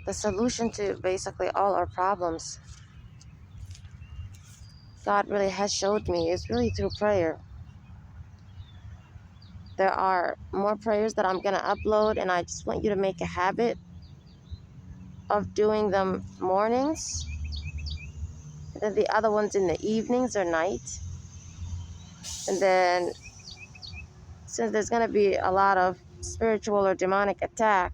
the solution to basically all our problems, God really has showed me, is really through prayer. There are more prayers that I'm going to upload, and I just want you to make a habit of doing them mornings, and then the other ones in the evenings or night. And then, since there's going to be a lot of spiritual or demonic attack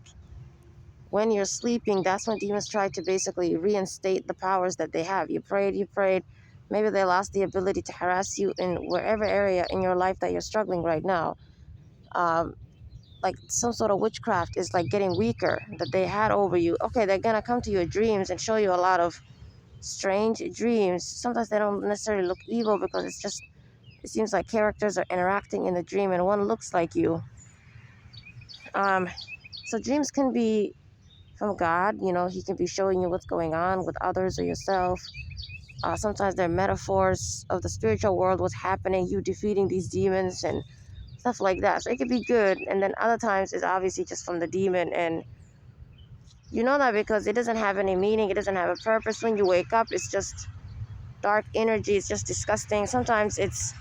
when you're sleeping, that's when demons try to basically reinstate the powers that they have. You prayed, maybe they lost the ability to harass you in wherever area in your life that you're struggling right now. Like some sort of witchcraft is like getting weaker that they had over you. Okay, they're gonna come to your dreams and show you a lot of strange dreams. Sometimes they don't necessarily look evil, because it seems like characters are interacting in the dream and one looks like you. So dreams can be from God. He can be showing you what's going on with others or yourself. Sometimes they're metaphors of the spiritual world, what's happening, you defeating these demons and stuff like that. So it could be good. And then other times it's obviously just from the demon, and you know that because it doesn't have any meaning, it doesn't have a purpose. When you wake up, it's just dark energy, it's just disgusting. Sometimes it's,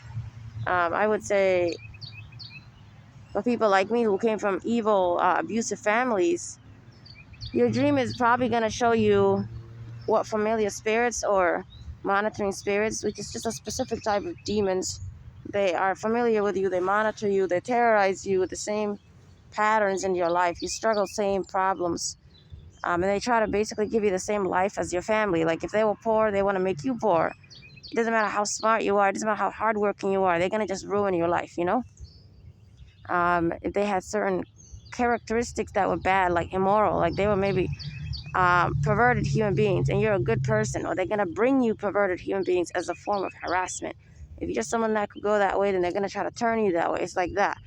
I would say, for people like me who came from evil, abusive families, your dream is probably going to show you what familiar spirits or monitoring spirits, which is just a specific type of demons. They are familiar with you, they monitor you, they terrorize you with the same patterns in your life. You struggle, same problems. And they try to basically give you the same life as your family. Like if they were poor, they want to make you poor. It doesn't matter how smart you are, it doesn't matter how hardworking you are, they're going to just ruin your life, If they had certain characteristics that were bad, like immoral, like they were maybe perverted human beings, and you're a good person, or they're going to bring you perverted human beings as a form of harassment. If you're just someone that could go that way, then they're going to try to turn you that way. It's like that.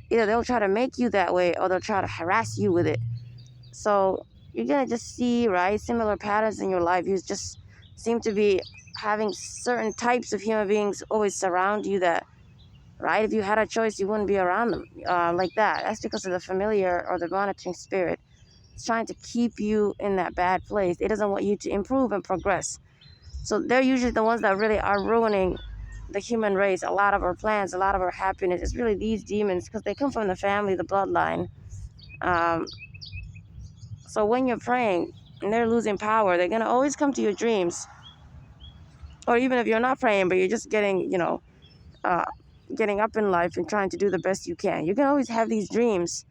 Either they'll try to make you that way, or they'll try to harass you with it. So you're going to just see, right, similar patterns in your life. You just seem to be having certain types of human beings always surround you that, right, if you had a choice, you wouldn't be around them like that. That's because of the familiar or the monitoring spirit. It's trying to keep you in that bad place. It doesn't want you to improve and progress. So they're usually the ones that really are ruining the human race. A lot of our plans, a lot of our happiness, it's really these demons, because they come from the family, the bloodline. So when you're praying and they're losing power, they're going to always come to your dreams. Or even if you're not praying, but you're just getting up in life and trying to do the best you can, you can always have these dreams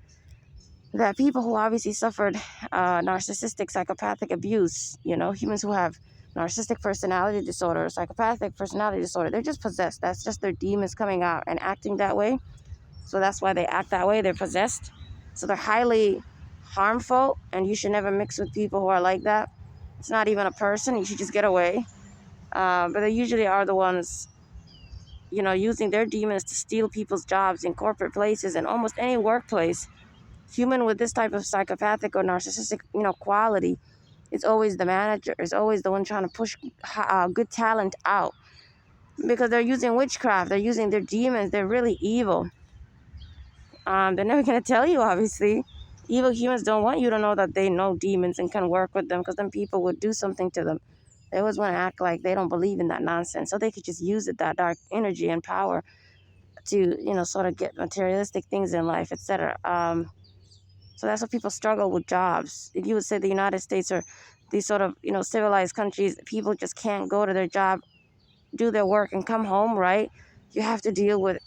that people who obviously suffered narcissistic, psychopathic abuse, humans who have narcissistic personality disorder, psychopathic personality disorder, they're just possessed. That's just their demons coming out and acting that way. So that's why they act that way. They're possessed. So they're highly harmful, and you should never mix with people who are like that. It's not even a person. You should just get away. But they usually are the ones, using their demons to steal people's jobs in corporate places and almost any workplace. Human with this type of psychopathic or narcissistic, quality, it's always the manager. It's always the one trying to push good talent out, because they're using witchcraft. They're using their demons. They're really evil. They're never going to tell you, obviously. Evil humans don't want you to know that they know demons and can work with them, because then people would do something to them. They always want to act like they don't believe in that nonsense, so they could just use it, that dark energy and power, to, sort of get materialistic things in life, etc. So that's why people struggle with jobs. If you would say the United States or these sort of, civilized countries, people just can't go to their job, do their work, and come home, right? You have to deal with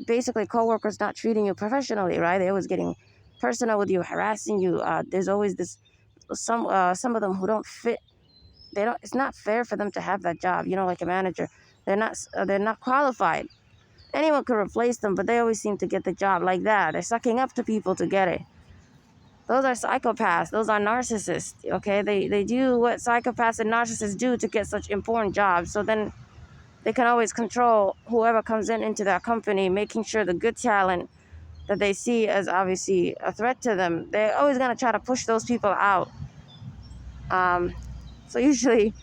basically coworkers not treating you professionally, right? They're always getting personal with you, harassing you. There's always some of them who don't fit. It's not fair for them to have that job, like a manager. They're not qualified. Anyone could replace them, but they always seem to get the job like that. They're sucking up to people to get it. Those are psychopaths. Those are narcissists, okay? They do what psychopaths and narcissists do to get such important jobs. So then they can always control whoever comes into that company, making sure the good talent that they see as obviously a threat to them, they're always going to try to push those people out. So usually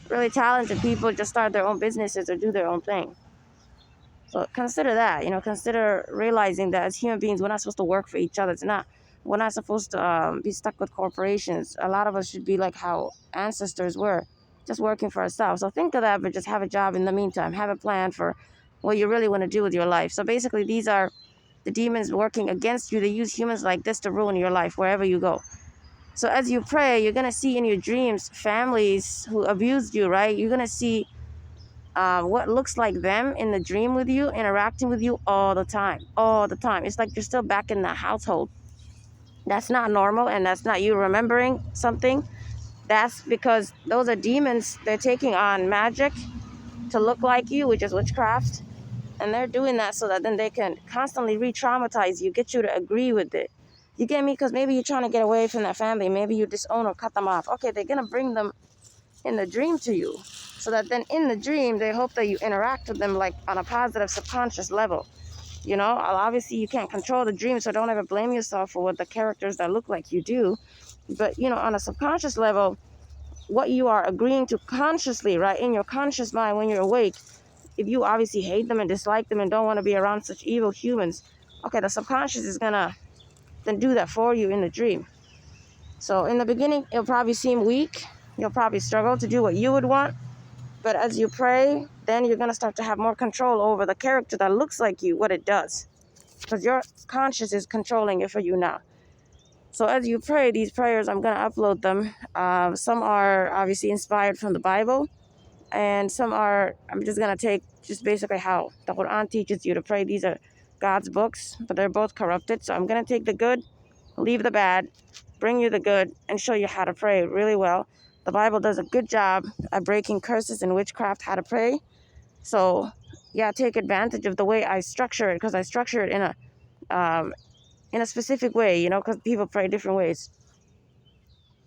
really talented people just start their own businesses or do their own thing. So consider that, consider realizing that as human beings, we're not supposed to work for each other. It's not We're not supposed to be stuck with corporations. A lot of us should be like how ancestors were, just working for ourselves. So think of that, but just have a job in the meantime. Have a plan for what you really want to do with your life. So basically, these are the demons working against you. They use humans like this to ruin your life wherever you go. So as you pray, you're going to see in your dreams families who abused you, right? You're going to see what looks like them in the dream with you, interacting with you all the time. All the time. It's like you're still back in that household. That's not normal, and that's not you remembering something. That's because those are demons. They're taking on magic to look like you, which is witchcraft. And they're doing that so that then they can constantly re-traumatize you, get you to agree with it. You get me? Because maybe you're trying to get away from that family. Maybe you disown or cut them off. Okay, they're going to bring them in the dream to you. So that then in the dream, they hope that you interact with them like on a positive subconscious level. You know, obviously you can't control the dream, so don't ever blame yourself for what the characters that look like you do. But, you know, on a subconscious level, what you are agreeing to consciously, right, in your conscious mind when you're awake, if you obviously hate them and dislike them and don't want to be around such evil humans, okay, the subconscious is going to then do that for you in the dream. So in the beginning, it'll probably seem weak. You'll probably struggle to do what you would want. But as you pray, then you're going to start to have more control over the character that looks like you, what it does. Because your conscious is controlling it for you now. So as you pray, these prayers, I'm going to upload them. Some are obviously inspired from the Bible. And some are, I'm just going to take just basically how the Quran teaches you to pray. These are God's books, but they're both corrupted. So I'm going to take the good, leave the bad, bring you the good, and show you how to pray really well. The Bible does a good job at breaking curses and witchcraft, how to pray. So, yeah, take advantage of the way I structure it, because I structure it in a specific way, you know, because people pray different ways.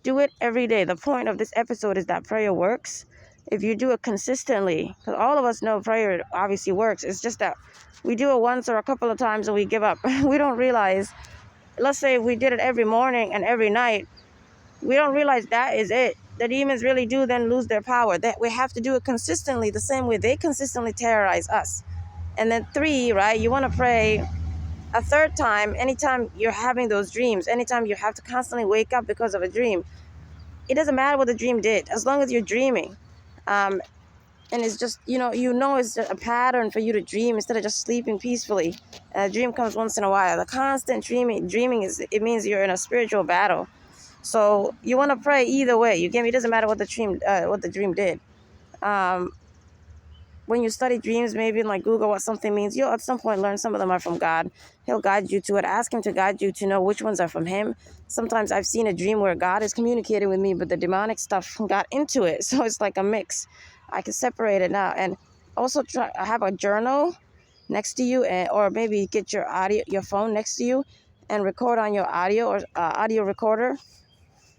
Do it every day. The point of this episode is that prayer works. If you do it consistently, because all of us know prayer obviously works. It's just that we do it once or a couple of times and we give up. We don't realize, let's say we did it every morning and every night, we don't realize that is it. The demons really do then lose their power. That we have to do it consistently, the same way they consistently terrorize us. And then 3, right, you want to pray a third time anytime you're having those dreams, anytime you have to constantly wake up because of a dream. It doesn't matter what the dream did, as long as you're dreaming. And it's just, you know it's a pattern for you to dream instead of just sleeping peacefully. A dream comes once in a while. The constant dreaming it means you're in a spiritual battle. So you want to pray either way. You get me? It doesn't matter what the dream did. When you study dreams, maybe like Google what something means, you'll at some point learn some of them are from God. He'll guide you to it. Ask him to guide you to know which ones are from him. Sometimes I've seen a dream where God is communicating with me, but the demonic stuff got into it. So it's like a mix. I can separate it now. And also have a journal next to you, or maybe get your phone next to you and record on your audio or audio recorder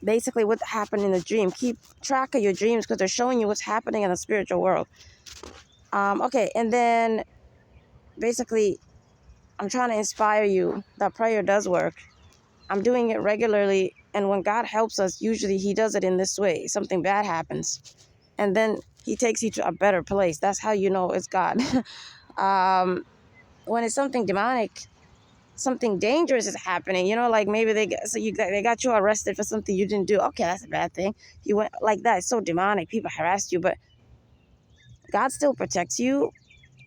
basically what happened in the dream. Keep track of your dreams because they're showing you what's happening in the spiritual world. Okay, and then basically, I'm trying to inspire you that prayer does work. I'm doing it regularly, and when God helps us, usually he does it in this way. Something bad happens, and then he takes you to a better place. That's how you know it's God. When it's something demonic, something dangerous is happening, like maybe they got you arrested for something you didn't do. Okay, that's a bad thing. You went like that. It's so demonic. People harassed you, but God still protects you,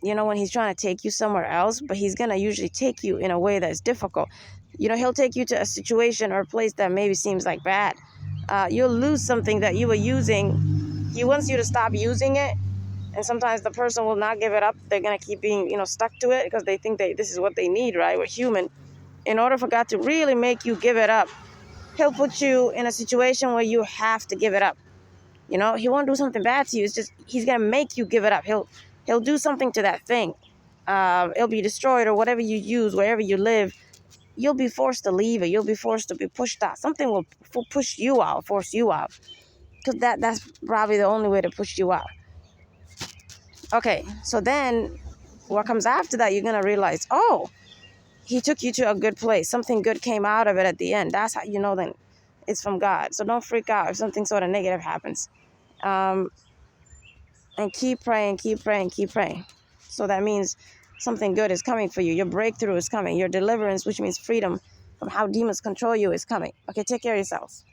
when he's trying to take you somewhere else, but he's going to usually take you in a way that's difficult. He'll take you to a situation or a place that maybe seems like bad. You'll lose something that you were using. He wants you to stop using it. And sometimes the person will not give it up. They're going to keep being, stuck to it because they think this is what they need, right? We're human. In order for God to really make you give it up, he'll put you in a situation where you have to give it up. He won't do something bad to you. It's just he's going to make you give it up. He'll do something to that thing. It'll be destroyed, or whatever you use, wherever you live. You'll be forced to leave it. You'll be forced to be pushed out. Something will push you out, force you out. Because that's probably the only way to push you out. Okay, so then what comes after that, you're going to realize, oh, he took you to a good place. Something good came out of it at the end. That's how you know then it's from God. So don't freak out if something sort of negative happens. And keep praying, keep praying, keep praying. So that means something good is coming for you. Your breakthrough is coming. Your deliverance, which means freedom, from how demons control you is coming. Okay, take care of yourselves.